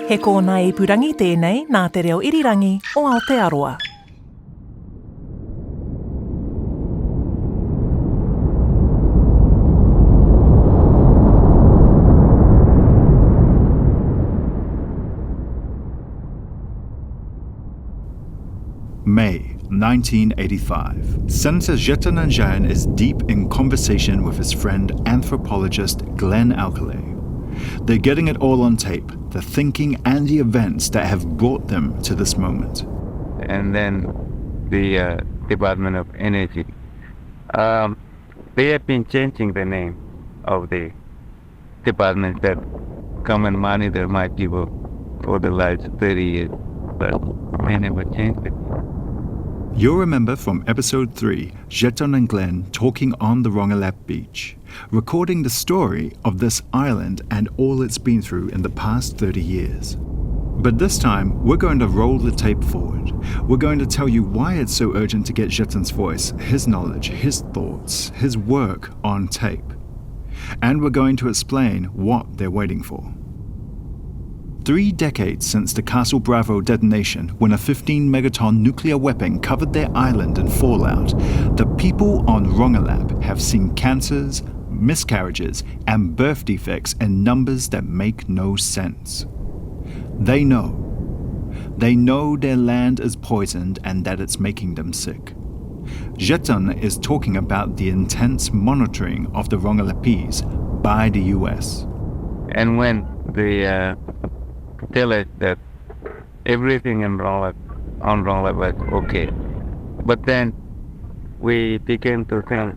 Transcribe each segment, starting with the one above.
He kōna ipurangi tēnei nā te reo irirangi o Aotearoa. May 1985. Senator Jeton Anjain is deep in conversation with his friend anthropologist Glenn Alcalay. They're getting it all on tape, the thinking and the events that have brought them to this moment. And then the Department of Energy. They have been changing the name of the department that come and monitor my people for the last 30 years, but they never changed it. You'll remember from episode 3, Jeton and Glenn talking on the Rongelap beach, recording the story of this island and all it's been through in the past 30 years. But this time, we're going to roll the tape forward. We're going to tell you why it's so urgent to get Jeton's voice, his knowledge, his thoughts, his work on tape. And we're going to explain what they're waiting for. 3 decades since the Castle Bravo detonation, when a 15-megaton nuclear weapon covered their island in fallout, the people on Rongelap have seen cancers, miscarriages, and birth defects in numbers that make no sense. They know. They know their land is poisoned and that it's making them sick. Jeton is talking about the intense monitoring of the Rongelapese by the US. And when the tell us that everything on Rongelap was okay. But then we began to think,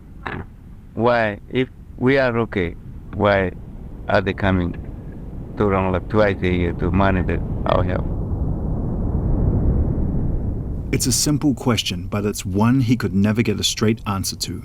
why, if we are okay, why are they coming to Rongelap twice a year to monitor our health? It's a simple question, but it's one he could never get a straight answer to.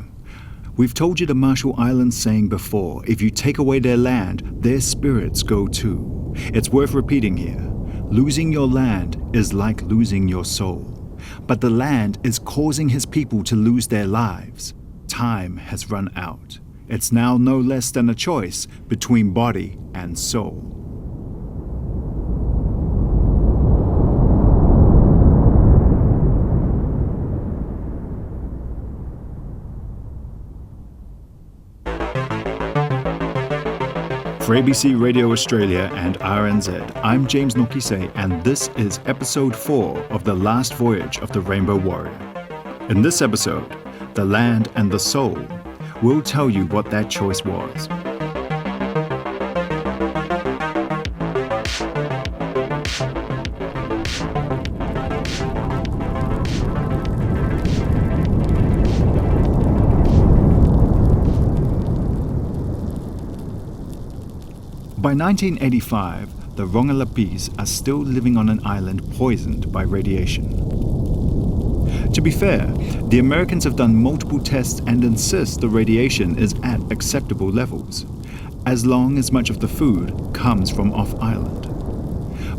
We've told you the Marshall Islands saying before, if you take away their land, their spirits go too. It's worth repeating here. Losing your land is like losing your soul. But the land is causing his people to lose their lives. Time has run out. It's now no less than a choice between body and soul. For ABC Radio Australia and RNZ, I'm James Nokise, and this is episode 4 of The Last Voyage of the Rainbow Warrior. In this episode, The Land and the Soul, we'll tell you what that choice was. By 1985, the Rongelapese are still living on an island poisoned by radiation. To be fair, the Americans have done multiple tests and insist the radiation is at acceptable levels, as long as much of the food comes from off-island.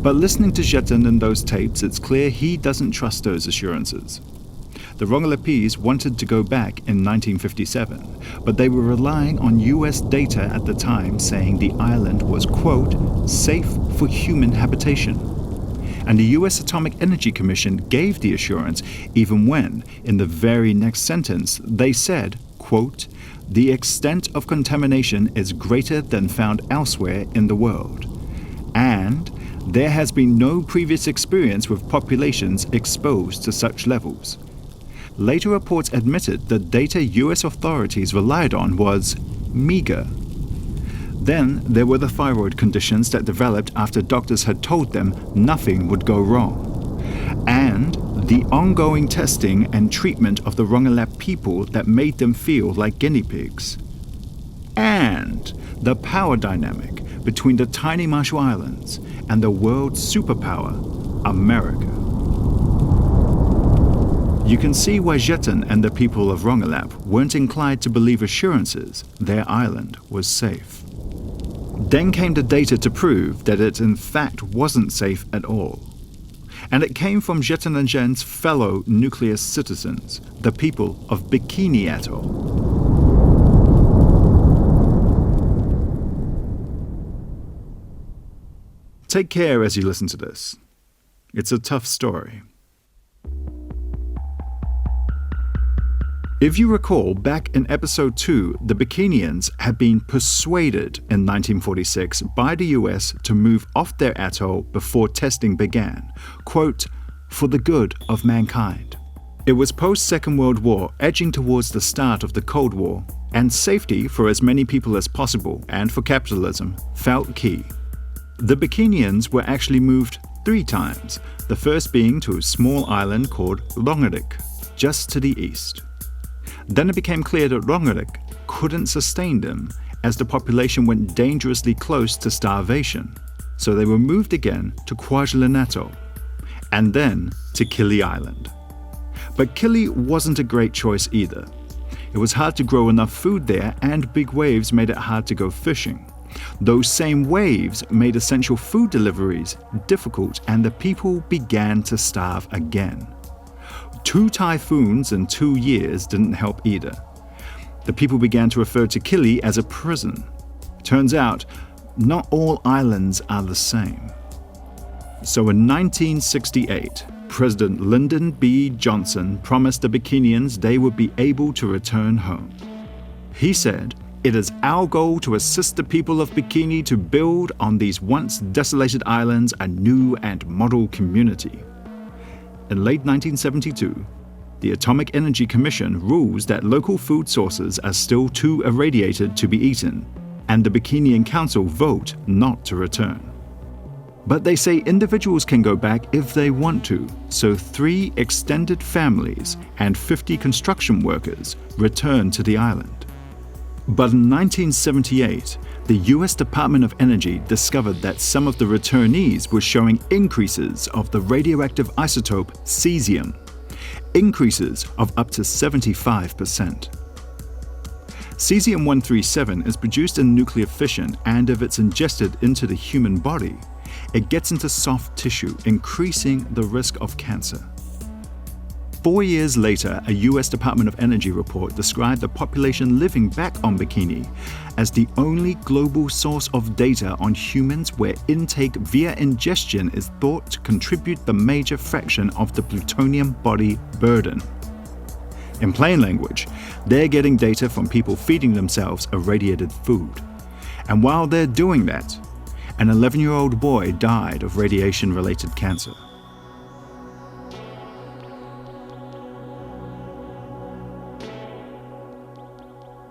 But listening to Jeton in those tapes, it's clear he doesn't trust those assurances. The Rongelapese wanted to go back in 1957, but they were relying on US data at the time saying the island was, quote, safe for human habitation. And the US Atomic Energy Commission gave the assurance even when, in the very next sentence, they said, quote, the extent of contamination is greater than found elsewhere in the world. And there has been no previous experience with populations exposed to such levels. Later reports admitted the data US authorities relied on was meager. Then there were the thyroid conditions that developed after doctors had told them nothing would go wrong. And the ongoing testing and treatment of the Rongelap people that made them feel like guinea pigs. And the power dynamic between the tiny Marshall Islands and the world's superpower, America. You can see why Jeton and the people of Rongelap weren't inclined to believe assurances their island was safe. Then came the data to prove that it in fact wasn't safe at all. And it came from Jeton Anjain's fellow nuclear citizens, the people of Bikini Atoll. Take care as you listen to this. It's a tough story. If you recall, back in episode 2, the Bikinians had been persuaded in 1946 by the US to move off their atoll before testing began, quote, for the good of mankind. It was post-Second World War, edging towards the start of the Cold War, and safety for as many people as possible and for capitalism felt key. The Bikinians were actually moved 3 times, the first being to a small island called Rongerik, just to the east. Then it became clear that Rongerik couldn't sustain them as the population went dangerously close to starvation, so they were moved again to Kwajalein Atoll, and then to Kili Island. But Kili wasn't a great choice either. It was hard to grow enough food there, and big waves made it hard to go fishing. Those same waves made essential food deliveries difficult, and the people began to starve again. 2 typhoons in 2 years didn't help either. The people began to refer to Kili as a prison. Turns out, not all islands are the same. So in 1968, President Lyndon B. Johnson promised the Bikinians they would be able to return home. He said, "It is our goal to assist the people of Bikini to build on these once desolated islands a new and model community." In late 1972, the Atomic Energy Commission rules that local food sources are still too irradiated to be eaten, and the Bikinian Council vote not to return. But they say individuals can go back if they want to, so 3 extended families and 50 construction workers returned to the island. But in 1978, the US Department of Energy discovered that some of the returnees were showing increases of the radioactive isotope cesium, increases of up to 75%. Cesium-137 is produced in nuclear fission, and if it's ingested into the human body, it gets into soft tissue, increasing the risk of cancer. 4 years later, a US Department of Energy report described the population living back on Bikini as the only global source of data on humans where intake via ingestion is thought to contribute the major fraction of the plutonium body burden. In plain language, they're getting data from people feeding themselves irradiated food. And while they're doing that, an 11-year-old boy died of radiation-related cancer.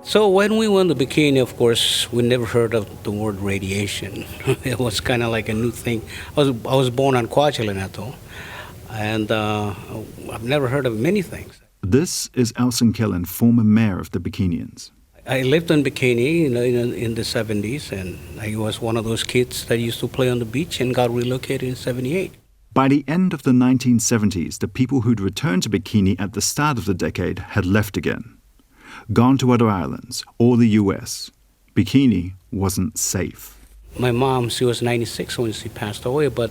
So when we went to Bikini, of course, we never heard of the word radiation. It was kind of like a new thing. I was born on Kwajalein Atoll, and I've never heard of many things. This is Elson Killen, former mayor of the Bikinians. I lived in Bikini in the 70s, and I was one of those kids that used to play on the beach and got relocated in 78. By the end of the 1970s, the people who'd returned to Bikini at the start of the decade had left again. Gone to other islands, or the US. Bikini wasn't safe. My mom, she was 96 when she passed away, but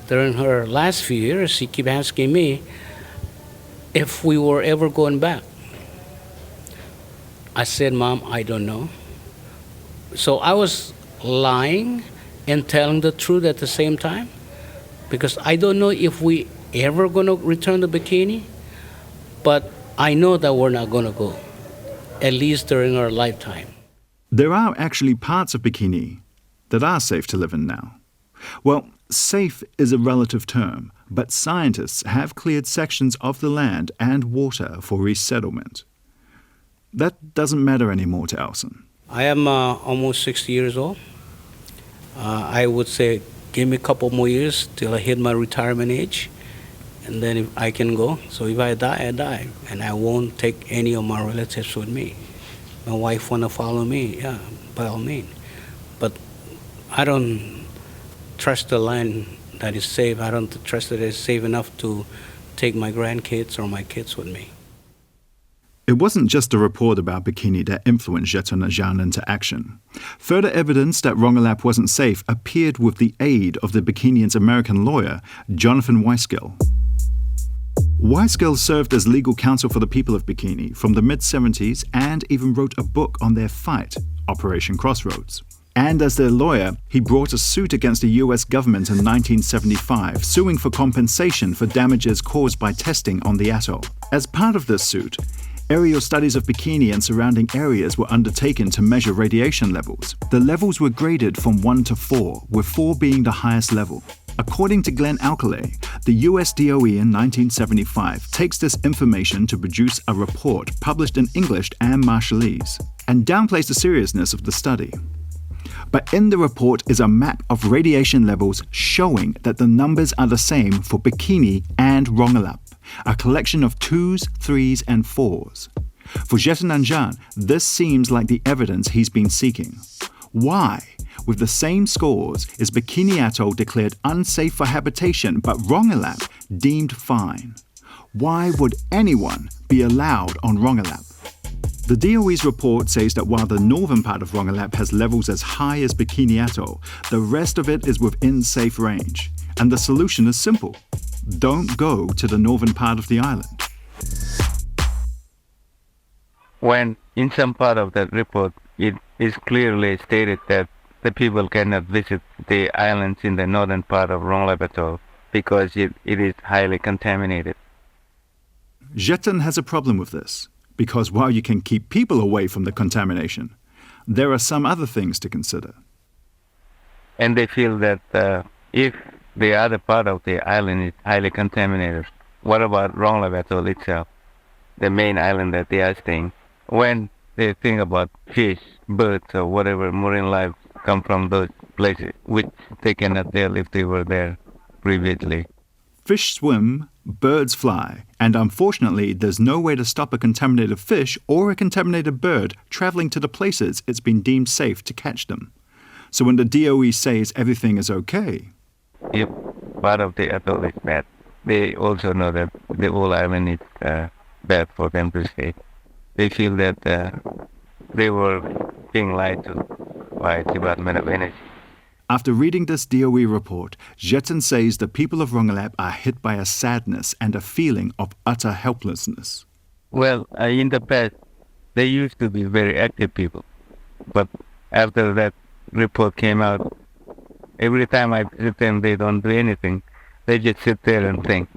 during her last few years, she kept asking me if we were ever going back. I said, "Mom, I don't know." So I was lying and telling the truth at the same time, because I don't know if we ever going to return to Bikini, but I know that we're not going to go, at least during our lifetime. There are actually parts of Bikini that are safe to live in now. Well, safe is a relative term, but scientists have cleared sections of the land and water for resettlement. That doesn't matter anymore to Elson. I am almost 60 years old. I would say, give me a couple more years till I hit my retirement age, and then if I can go. So if I die, I die, and I won't take any of my relatives with me. My wife want to follow me, yeah, by all means. But I don't trust the land that is safe. I don't trust that it's safe enough to take my grandkids or my kids with me. It wasn't just a report about Bikini that influenced Jeton Anjain into action. Further evidence that Rongelap wasn't safe appeared with the aid of the Bikinians' American lawyer, Jonathan Weisgill. Weisgill served as legal counsel for the people of Bikini from the mid-70s and even wrote a book on their fight, Operation Crossroads. And as their lawyer, he brought a suit against the US government in 1975, suing for compensation for damages caused by testing on the atoll. As part of this suit, aerial studies of Bikini and surrounding areas were undertaken to measure radiation levels. The levels were graded from 1 to 4, with 4 being the highest level. According to Glenn Alcalay, the US DOE in 1975 takes this information to produce a report published in English and Marshallese, and downplays the seriousness of the study. But in the report is a map of radiation levels showing that the numbers are the same for Bikini and Rongelap, a collection of 2s, 3s, and 4s. For Jeton Anjain, this seems like the evidence he's been seeking. Why, with the same scores, is Bikini Atoll declared unsafe for habitation but Rongelap deemed fine? Why would anyone be allowed on Rongelap? The DOE's report says that while the northern part of Rongelap has levels as high as Bikini Atoll, the rest of it is within safe range. And the solution is simple. Don't go to the northern part of the island. When in some part of that report, it is clearly stated that the people cannot visit the islands in the northern part of Rongelap Atoll because it is highly contaminated. Jeton has a problem with this, because while you can keep people away from the contamination, there are some other things to consider. And they feel that if the other part of the island is highly contaminated, what about Rongelap Atoll itself, the main island that they are staying? When they think about fish, birds, or whatever marine life come from those places, which they cannot tell if they were there previously. Fish swim, birds fly, and unfortunately there's no way to stop a contaminated fish or a contaminated bird traveling to the places it's been deemed safe to catch them. So when the DOE says everything is okay, if part of the atoll is bad, they also know that the whole island is bad for them to stay. They feel that they were being lied to by Department of Energy. After reading this DOE report, Jeton says the people of Rongelap are hit by a sadness and a feeling of utter helplessness. Well, in the past, they used to be very active people. But after that report came out, every time I visit them, they don't do anything. They just sit there and think.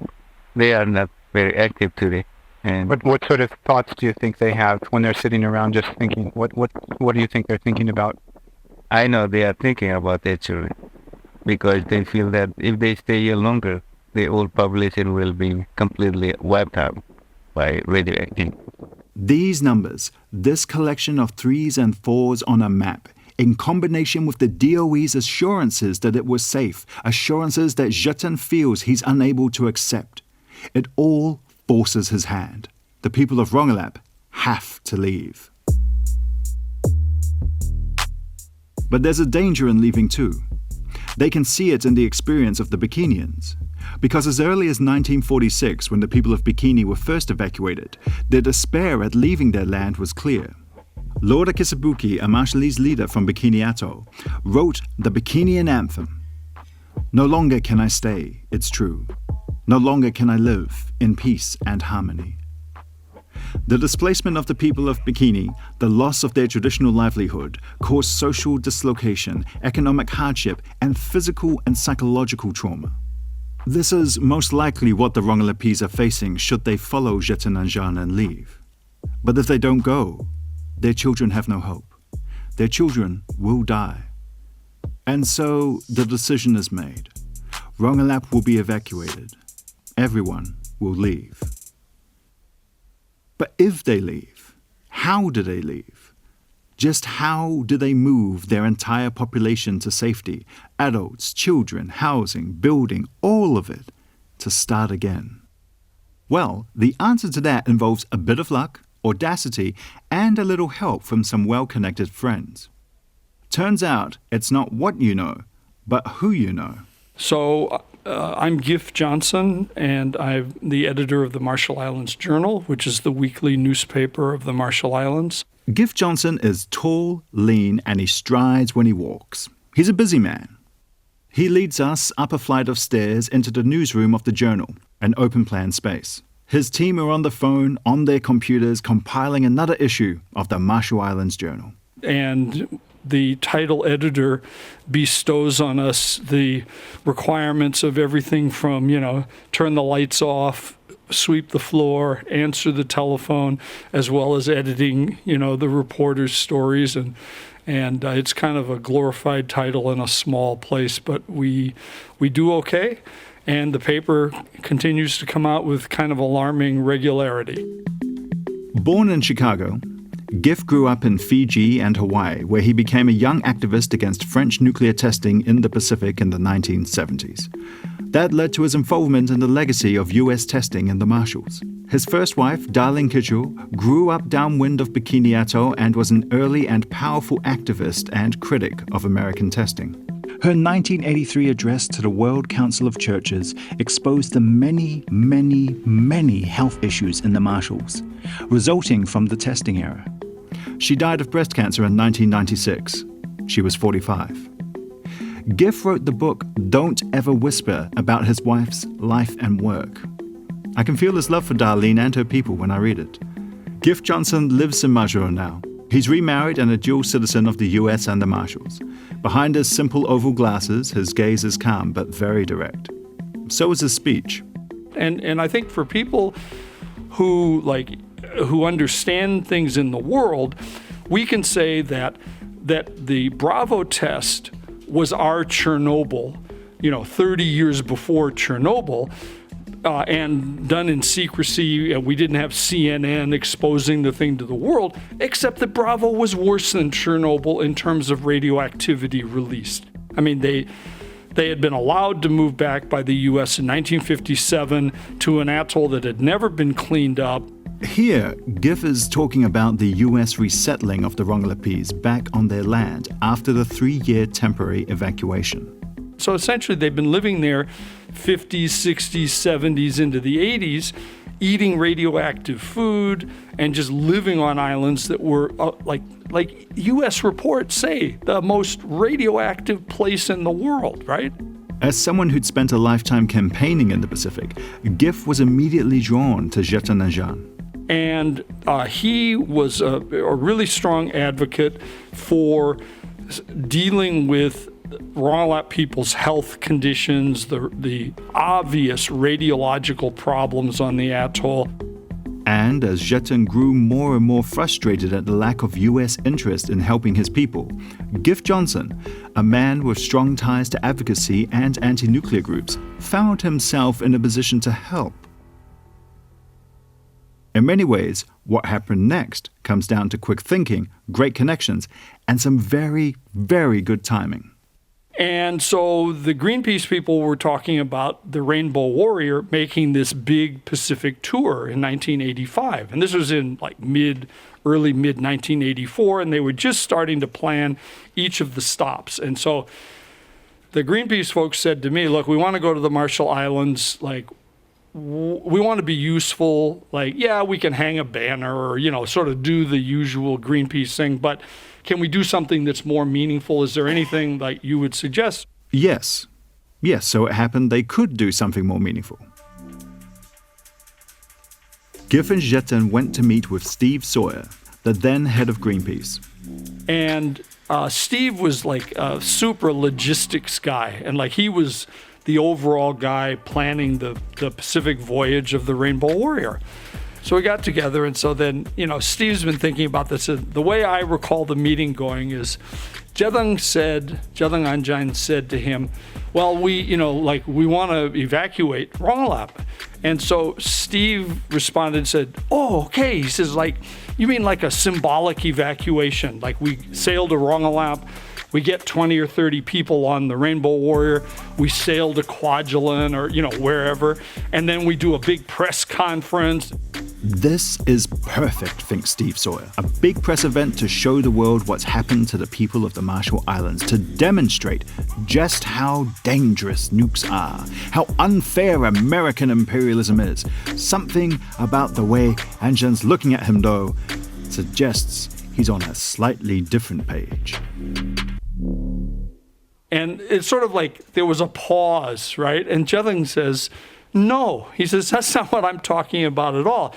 They are not very active today. And what sort of thoughts do you think they have when they're sitting around just thinking? What do you think they're thinking about? I know they are thinking about their children because they feel that if they stay here longer, the whole population will be completely wiped out by radioactivity. These numbers, this collection of 3s and 4s on a map, in combination with the DOE's assurances that it was safe, assurances that Jeton feels he's unable to accept, it all forces his hand. The people of Rongelap have to leave. But there's a danger in leaving too. They can see it in the experience of the Bikinians. Because as early as 1946, when the people of Bikini were first evacuated, their despair at leaving their land was clear. Lord Akisabuki, a Marshallese leader from Bikini Atoll, wrote the Bikinian anthem. No longer can I stay, it's true. No longer can I live in peace and harmony. The displacement of the people of Bikini, the loss of their traditional livelihood, caused social dislocation, economic hardship, and physical and psychological trauma. This is most likely what the Rongelapese are facing should they follow Jeton Anjain and leave. But if they don't go, their children have no hope. Their children will die. And so the decision is made. Rongelap will be evacuated. Everyone will leave. But if they leave, how do they leave? Just how do they move their entire population to safety? Adults, children, housing, building, all of it, to start again? Well, the answer to that involves a bit of luck, audacity, and a little help from some well-connected friends. Turns out it's not what you know, but who you know. So I'm Gif Johnson, and I'm the editor of the Marshall Islands Journal, which is the weekly newspaper of the Marshall Islands. Gif Johnson is tall, lean, and he strides when he walks. He's a busy man. He leads us up a flight of stairs into the newsroom of the Journal, an open-plan space. His team are on the phone, on their computers, compiling another issue of the Marshall Islands Journal. And the title editor bestows on us the requirements of everything from, turn the lights off, sweep the floor, answer the telephone, as well as editing, the reporters' stories. And it's kind of a glorified title in a small place, but we do okay. And the paper continues to come out with kind of alarming regularity. Born in Chicago, Giff grew up in Fiji and Hawaii, where he became a young activist against French nuclear testing in the Pacific in the 1970s. That led to his involvement in the legacy of U.S. testing in the Marshalls. His first wife, Darlene Kitchell, grew up downwind of Bikini Atoll and was an early and powerful activist and critic of American testing. Her 1983 address to the World Council of Churches exposed the many, many, many health issues in the Marshalls, resulting from the testing era. She died of breast cancer in 1996. She was 45. Giff wrote the book Don't Ever Whisper about his wife's life and work. I can feel his love for Darlene and her people when I read it. Giff Johnson lives in Majuro now. He's remarried and a dual citizen of the US and the Marshalls. Behind his simple oval glasses, his gaze is calm but very direct. So is his speech. And I think for people who understand things in the world, we can say that the Bravo test was our Chernobyl, 30 years before Chernobyl, and done in secrecy. We didn't have CNN exposing the thing to the world, except that Bravo was worse than Chernobyl in terms of radioactivity released. I mean, they had been allowed to move back by the U.S. in 1957 to an atoll that had never been cleaned up. Here, Giff is talking about the U.S. resettling of the Rongelapese back on their land after the 3-year temporary evacuation. So essentially, they've been living there 50s, 60s, 70s into the 80s, eating radioactive food and just living on islands that were, like U.S. reports say, the most radioactive place in the world, right? As someone who'd spent a lifetime campaigning in the Pacific, Giff was immediately drawn to Jeton Anjain. And he was a really strong advocate for dealing with Rongelap people's health conditions, the obvious radiological problems on the atoll. And as Jeton grew more and more frustrated at the lack of U.S. interest in helping his people, Giff Johnson, a man with strong ties to advocacy and anti-nuclear groups, found himself in a position to help. In many ways, what happened next comes down to quick thinking, great connections, and some very, very good timing. And so the Greenpeace people were talking about the Rainbow Warrior making this big Pacific tour in 1985. And this was in early mid 1984, and they were just starting to plan each of the stops. And so the Greenpeace folks said to me, look, we want to go to the Marshall Islands, we want to be useful, we can hang a banner or, sort of do the usual Greenpeace thing, but can we do something that's more meaningful? Is there anything that you would suggest? Yes, so it happened they could do something more meaningful. Giff and Jeton went to meet with Steve Sawyer, the then head of Greenpeace. And Steve was a super logistics guy, and he was the overall guy planning the Pacific voyage of the Rainbow Warrior. So we got together, and so then, Steve's been thinking about this. The way I recall the meeting going is Jeton Anjain said to him, well, we want to evacuate Rongelap. And so Steve responded and said, oh, okay. He says, you mean a symbolic evacuation? We sail to Rongelap, we get 20 or 30 people on the Rainbow Warrior, we sail to Kwajalein or, wherever, and then we do a big press conference. This is perfect, thinks Steve Sawyer. A big press event to show the world what's happened to the people of the Marshall Islands, to demonstrate just how dangerous nukes are, how unfair American imperialism is. Something about the way Anjain's looking at him, though, suggests he's on a slightly different page. And it's sort of there was a pause, right? And Jeton says, no. He says, that's not what I'm talking about at all.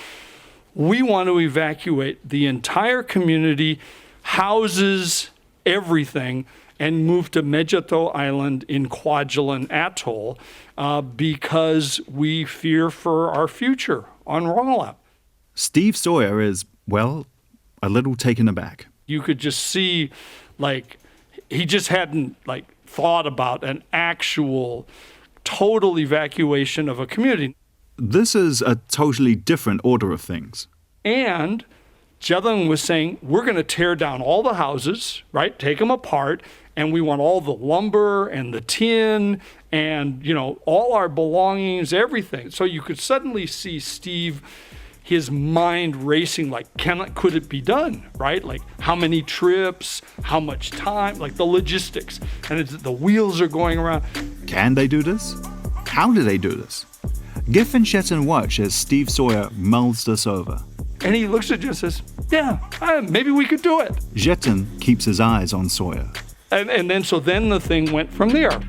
We want to evacuate the entire community, houses, everything and moved to Jeton Island in Kwajalein Atoll because we fear for our future on Rongelap. Steve Sawyer is, well, a little taken aback. You could just see, like, he just hadn't, like, thought about an actual total evacuation of a community. This is a totally different order of things. And Jeton was saying, we're going to tear down all the houses, right? Take them apart. And we want all the lumber and the tin and, you know, all our belongings, everything. So you could suddenly see Steve, his mind racing, like, could it be done, right? Like, how many trips, how much time, like the logistics. And the wheels are going around. Can they do this? How do they do this? Giff and Jeton watch as Steve Sawyer mulls this over. And he looks at you and says, yeah, maybe we could do it. Jeton keeps his eyes on Sawyer. And then the thing went from there.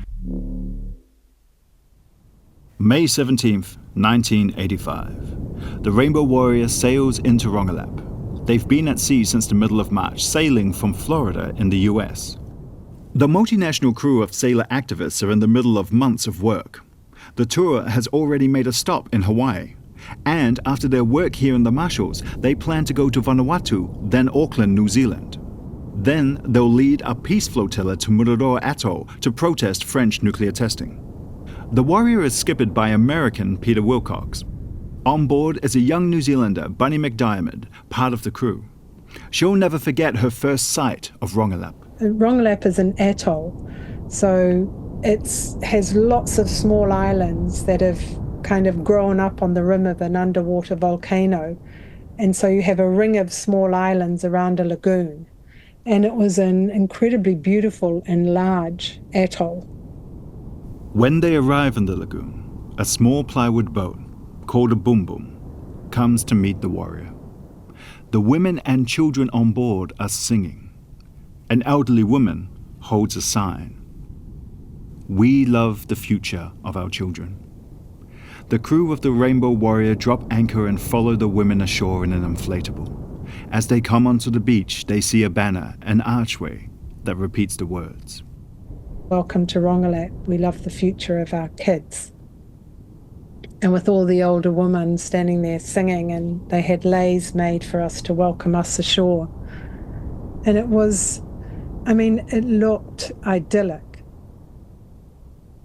May 17th, 1985. The Rainbow Warrior sails into Rongelap. They've been at sea since the middle of March, sailing from Florida in the US. The multinational crew of sailor activists are in the middle of months of work. The tour has already made a stop in Hawaii. And after their work here in the Marshalls, they plan to go to Vanuatu, then Auckland, New Zealand. Then they'll lead a peace flotilla to Mururoa Atoll to protest French nuclear testing. The Warrior is skippered by American Peter Wilcox. On board is a young New Zealander, Bunny McDiarmid, part of the crew. She'll never forget her first sight of Rongelap. Rongelap is an atoll, so it has lots of small islands that have kind of grown up on the rim of an underwater volcano. And so you have a ring of small islands around a lagoon. And it was an incredibly beautiful and large atoll. When they arrive in the lagoon, a small plywood boat, called a boom boom, comes to meet the Warrior. The women and children on board are singing. An elderly woman holds a sign. We love the future of our children. The crew of the Rainbow Warrior drop anchor and follow the women ashore in an inflatable. As they come onto the beach, they see a banner, an archway, that repeats the words. Welcome to Rongelap. We love the future of our kids. And with all the older women standing there singing, and they had leis made for us to welcome us ashore. And it was, it looked idyllic.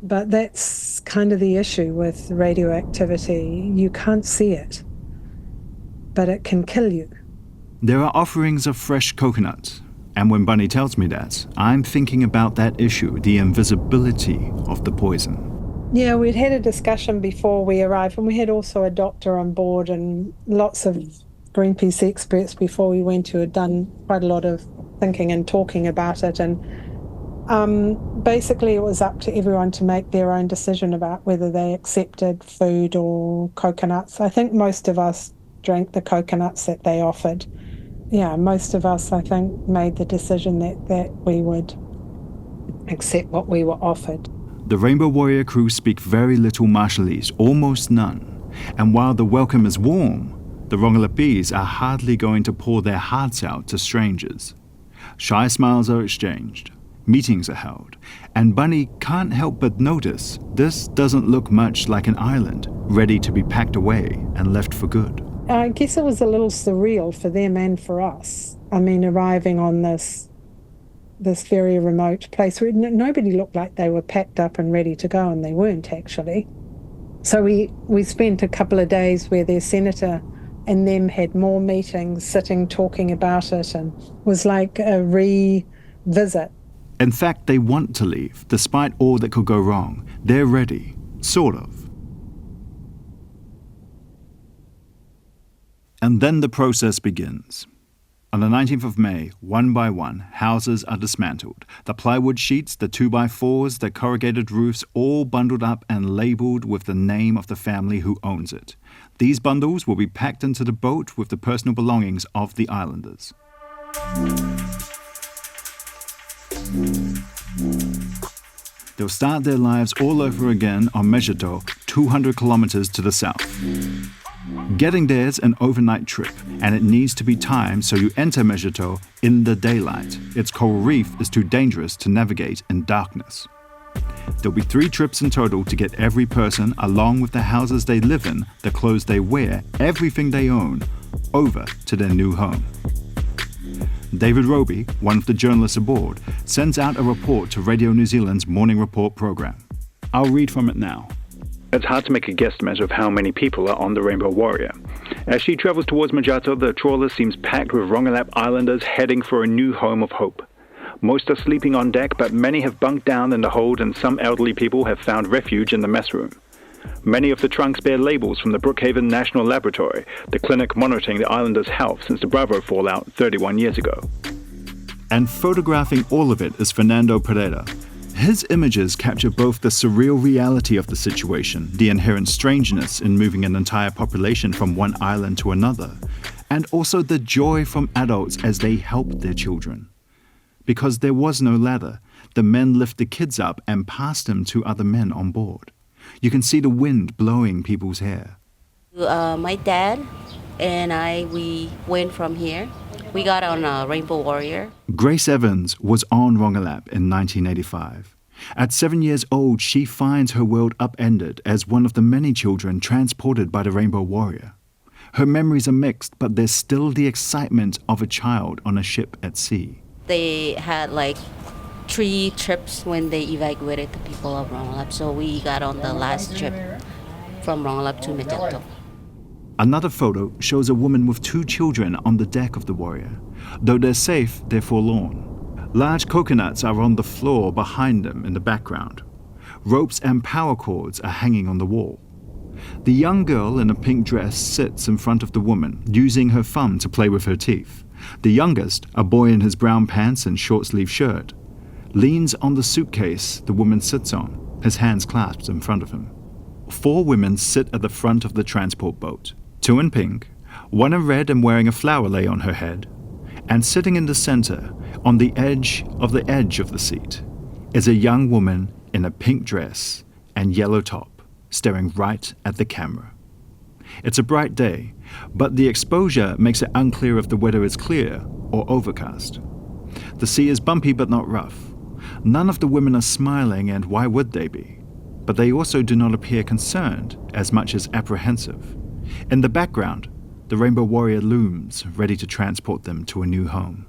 But that's kind of the issue with radioactivity. You can't see it, but it can kill you. There are offerings of fresh coconuts, and when Bunny tells me that, I'm thinking about that issue, the invisibility of the poison. Yeah, we'd had a discussion before we arrived, and we had also a doctor on board and lots of Greenpeace experts before we went who had done quite a lot of thinking and talking about it. And basically it was up to everyone to make their own decision about whether they accepted food or coconuts. I think most of us drank the coconuts that they offered. Yeah, most of us, I think, made the decision that we would accept what we were offered. The Rainbow Warrior crew speak very little Marshallese, almost none. And while the welcome is warm, the Rongelapese are hardly going to pour their hearts out to strangers. Shy smiles are exchanged, meetings are held, and Bunny can't help but notice this doesn't look much like an island ready to be packed away and left for good. I guess it was a little surreal for them and for us. Arriving on this very remote place where nobody looked like they were packed up and ready to go, and they weren't actually. So we spent a couple of days where their senator and them had more meetings, sitting, talking about it, and it was like a revisit. In fact, they want to leave, despite all that could go wrong. They're ready, sort of. And then the process begins. On the 19th of May, one by one, houses are dismantled. The plywood sheets, the 2x4s, the corrugated roofs, all bundled up and labeled with the name of the family who owns it. These bundles will be packed into the boat with the personal belongings of the islanders. They'll start their lives all over again on Mejito, 200 kilometers to the south. Getting there's an overnight trip, and it needs to be timed so you enter Jeton in the daylight. Its coral reef is too dangerous to navigate in darkness. There'll be 3 trips in total to get every person, along with the houses they live in, the clothes they wear, everything they own, over to their new home. David Roby, one of the journalists aboard, sends out a report to Radio New Zealand's Morning Report programme. I'll read from it now. It's hard to make a guesstimate of how many people are on the Rainbow Warrior. As she travels towards Jeton, the trawler seems packed with Rongelap Islanders heading for a new home of hope. Most are sleeping on deck, but many have bunked down in the hold, and some elderly people have found refuge in the mess room. Many of the trunks bear labels from the Brookhaven National Laboratory, the clinic monitoring the islanders' health since the Bravo fallout 31 years ago. And photographing all of it is Fernando Pereira. His images capture both the surreal reality of the situation, the inherent strangeness in moving an entire population from one island to another, and also the joy from adults as they help their children. Because there was no ladder, the men lift the kids up and pass them to other men on board. You can see the wind blowing people's hair. My dad and we went from here. We got on a Rainbow Warrior. Grace Evans was on Rongelap in 1985. At 7 years old, she finds her world upended as one of the many children transported by the Rainbow Warrior. Her memories are mixed, but there's still the excitement of a child on a ship at sea. They had 3 trips when they evacuated the people of Rongelap, so we got on the last trip from Rongelap to Jeton. Another photo shows a woman with 2 children on the deck of the Warrior. Though they're safe, they're forlorn. Large coconuts are on the floor behind them in the background. Ropes and power cords are hanging on the wall. The young girl in a pink dress sits in front of the woman, using her thumb to play with her teeth. The youngest, a boy in his brown pants and short-sleeved shirt, leans on the suitcase the woman sits on, his hands clasped in front of him. 4 women sit at the front of the transport boat. 2 in pink, 1 in red and wearing a flower lei on her head, and sitting in the center, on the edge of the seat, is a young woman in a pink dress and yellow top, staring right at the camera. It's a bright day, but the exposure makes it unclear if the weather is clear or overcast. The sea is bumpy but not rough. None of the women are smiling, and why would they be? But they also do not appear concerned as much as apprehensive. In the background, the Rainbow Warrior looms, ready to transport them to a new home.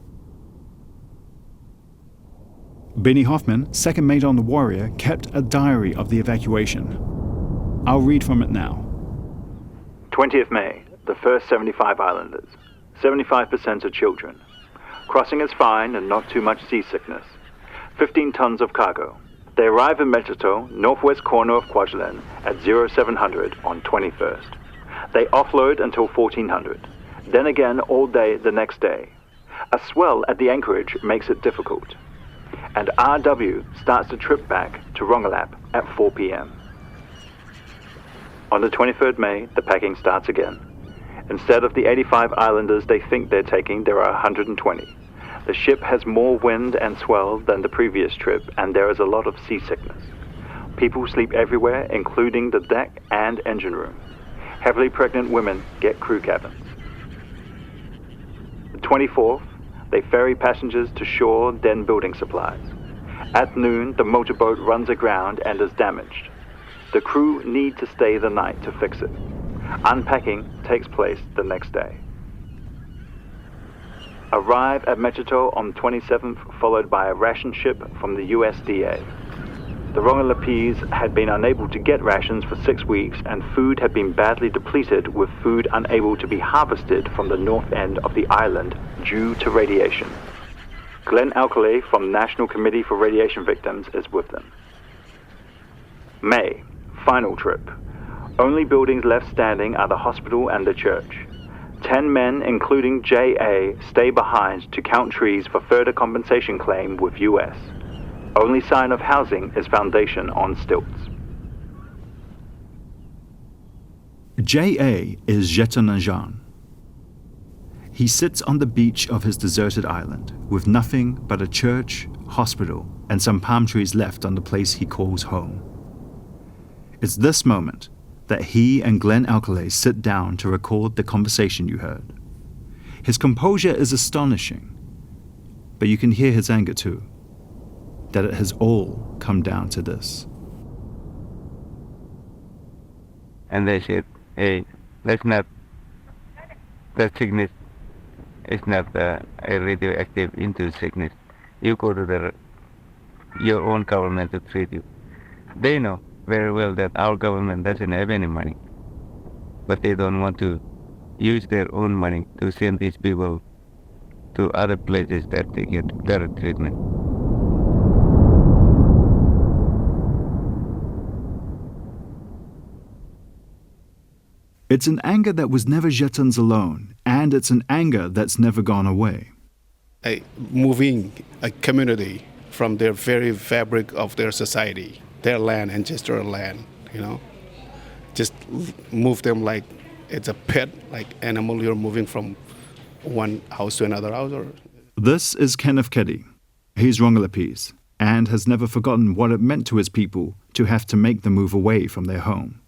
Benny Hoffman, second mate on the Warrior, kept a diary of the evacuation. I'll read from it now. 20th May, the first 75 islanders. 75% are children. Crossing is fine and not too much seasickness. 15 tons of cargo. They arrive in Jeton, northwest corner of Kwajalein, at 0700 on 21st. They offload until 1400. Then again all day the next day. A swell at the anchorage makes it difficult. And RW starts the trip back to Rongelap at 4 p.m. On the 23rd May, the packing starts again. Instead of the 85 islanders they think they're taking, there are 120. The ship has more wind and swell than the previous trip, and there is a lot of seasickness. People sleep everywhere, including the deck and engine room. Heavily pregnant women get crew cabins. The 24th, they ferry passengers to shore, then building supplies. At noon, the motorboat runs aground and is damaged. The crew need to stay the night to fix it. Unpacking takes place the next day. Arrive at Jeton on the 27th, followed by a ration ship from the USDA. The Rongelapese had been unable to get rations for 6 weeks, and food had been badly depleted, with food unable to be harvested from the north end of the island due to radiation. Glenn Alcalay from National Committee for Radiation Victims is with them. May, final trip. Only buildings left standing are the hospital and the church. 10 men, including J.A., stay behind to count trees for further compensation claim with U.S. Only sign of housing is foundation on stilts. J.A. is Jeton Anjain. He sits on the beach of his deserted island with nothing but a church, hospital, and some palm trees left on the place he calls home. It's this moment that he and Glenn Alcalay sit down to record the conversation you heard. His composure is astonishing, but you can hear his anger too, that it has all come down to this. And they said, hey, that sickness is not a radioactive into sickness. You go to your own government to treat you. They know very well that our government doesn't have any money, but they don't want to use their own money to send these people to other places that they get better treatment. It's an anger that was never Jeton's alone, and it's an anger that's never gone away. Moving a community from their very fabric of their society, their land, ancestral land, just move them like it's a pet, like animal you're moving from one house to another house. This is Kenneth Keddy. He's Rongelapese and has never forgotten what it meant to his people to have to make the move away from their home.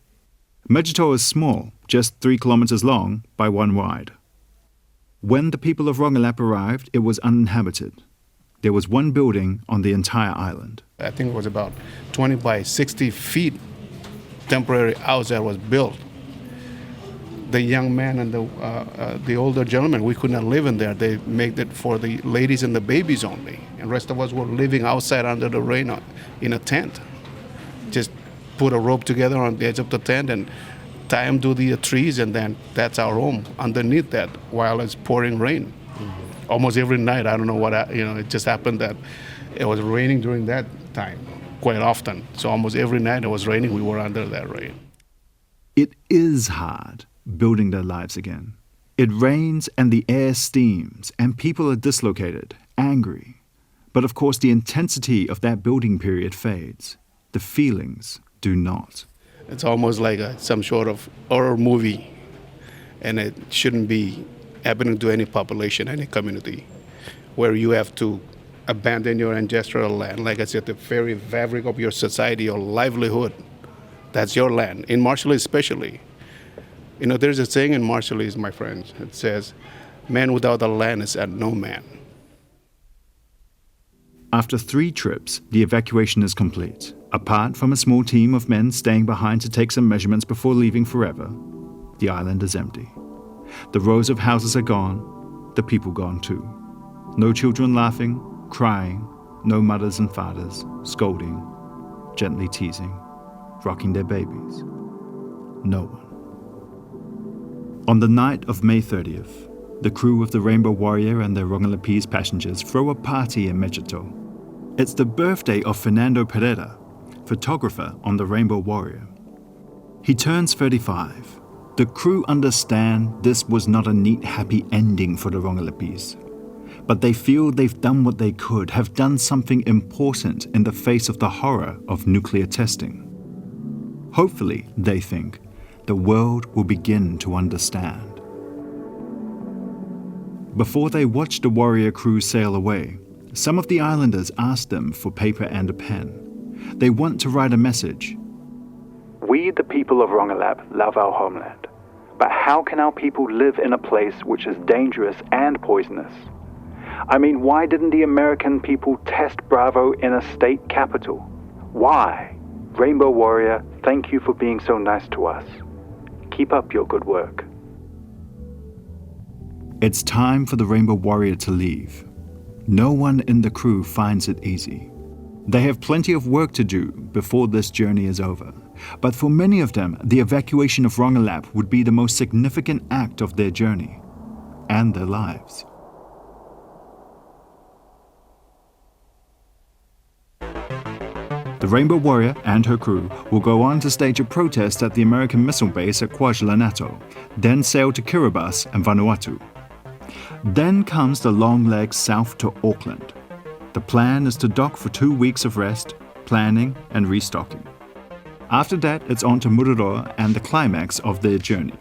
Mejitou is small, just 3 kilometers long by 1 wide. When the people of Rongelap arrived, it was uninhabited. There was 1 building on the entire island. I think it was about 20 by 60 feet temporary house that was built. The young man and the older gentleman, we could not live in there. They made it for the ladies and the babies only. And the rest of us were living outside under the rain in a tent. Just put a rope together on the edge of the tent and tie them to the trees, and then that's our home underneath that while it's pouring rain. Mm-hmm. Almost every night, I don't know what, it just happened that it was raining during that time quite often. So almost every night it was raining, we were under that rain. It is hard building their lives again. It rains and the air steams and people are dislocated, angry. But of course the intensity of that building period fades. The feelings do not. It's almost like some sort of horror movie, and it shouldn't be happening to any population, any community, where you have to abandon your ancestral land. Like I said, the very fabric of your society, your livelihood, that's your land. In Marshallese especially. There's a saying in Marshallese, my friends, it says, man without a land is at no man. After 3 trips, the evacuation is complete. Apart from a small team of men staying behind to take some measurements before leaving forever, the island is empty. The rows of houses are gone, the people gone too. No children laughing, crying, no mothers and fathers scolding, gently teasing, rocking their babies. No one. On the night of May 30th, the crew of the Rainbow Warrior and their Rongelapese passengers throw a party in Mejitou. It's the birthday of Fernando Pereira, photographer on the Rainbow Warrior. He turns 35. The crew understand this was not a neat, happy ending for the Rongelapese, but they feel they've done what they could, have done something important in the face of the horror of nuclear testing. Hopefully, they think, the world will begin to understand. Before they watch the Warrior crew sail away, some of the islanders ask them for paper and a pen. They want to write a message. We, the people of Rongelap, love our homeland. But how can our people live in a place which is dangerous and poisonous? I mean, why didn't the American people test Bravo in a state capital? Why? Rainbow Warrior, thank you for being so nice to us. Keep up your good work. It's time for the Rainbow Warrior to leave. No one in the crew finds it easy. They have plenty of work to do before this journey is over. But for many of them, the evacuation of Rongelap would be the most significant act of their journey and their lives. The Rainbow Warrior and her crew will go on to stage a protest at the American missile base at KwaZulu-Natal, then sail to Kiribati and Vanuatu. Then comes the long leg south to Auckland. The plan is to dock for 2 weeks of rest, planning and restocking. After that, it's on to Mururoa and the climax of their journey,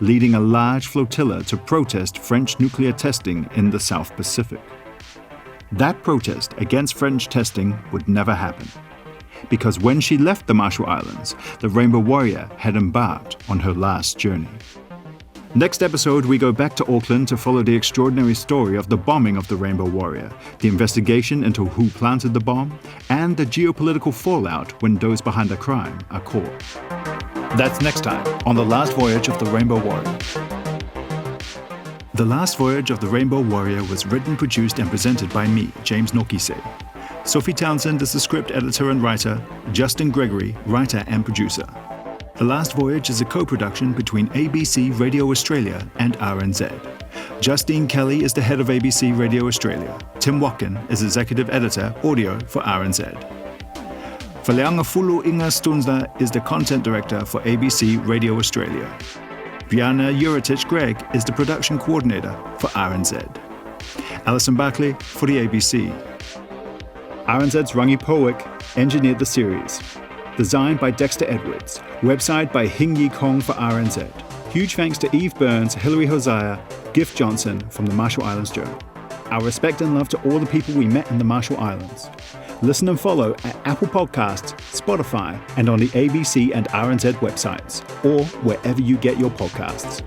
leading a large flotilla to protest French nuclear testing in the South Pacific. That protest against French testing would never happen. because when she left the Marshall Islands, the Rainbow Warrior had embarked on her last journey. Next episode, we go back to Auckland to follow the extraordinary story of the bombing of the Rainbow Warrior, the investigation into who planted the bomb, and the geopolitical fallout when those behind the crime are caught. That's next time on The Last Voyage of the Rainbow Warrior. The Last Voyage of the Rainbow Warrior was written, produced, and presented by me, James Nokise. Sophie Townsend is the script editor and writer, Justin Gregory, writer and producer. The Last Voyage is a co-production between ABC Radio Australia and RNZ. Justine Kelly is the head of ABC Radio Australia. Tim Watkin is executive editor, audio for RNZ. Faleangafulu Inga Stunza is the content director for ABC Radio Australia. Brianna Uritich-Gregg is the production coordinator for RNZ. Alison Barkley for the ABC. RNZ's Rangi Powick engineered the series. Designed by Dexter Edwards. Website by Hing Yi Kong for RNZ. Huge thanks to Eve Burns, Hilary Hosea, Gift Johnson from the Marshall Islands Journal. Our respect and love to all the people we met in the Marshall Islands. Listen and follow at Apple Podcasts, Spotify, and on the ABC and RNZ websites, or wherever you get your podcasts.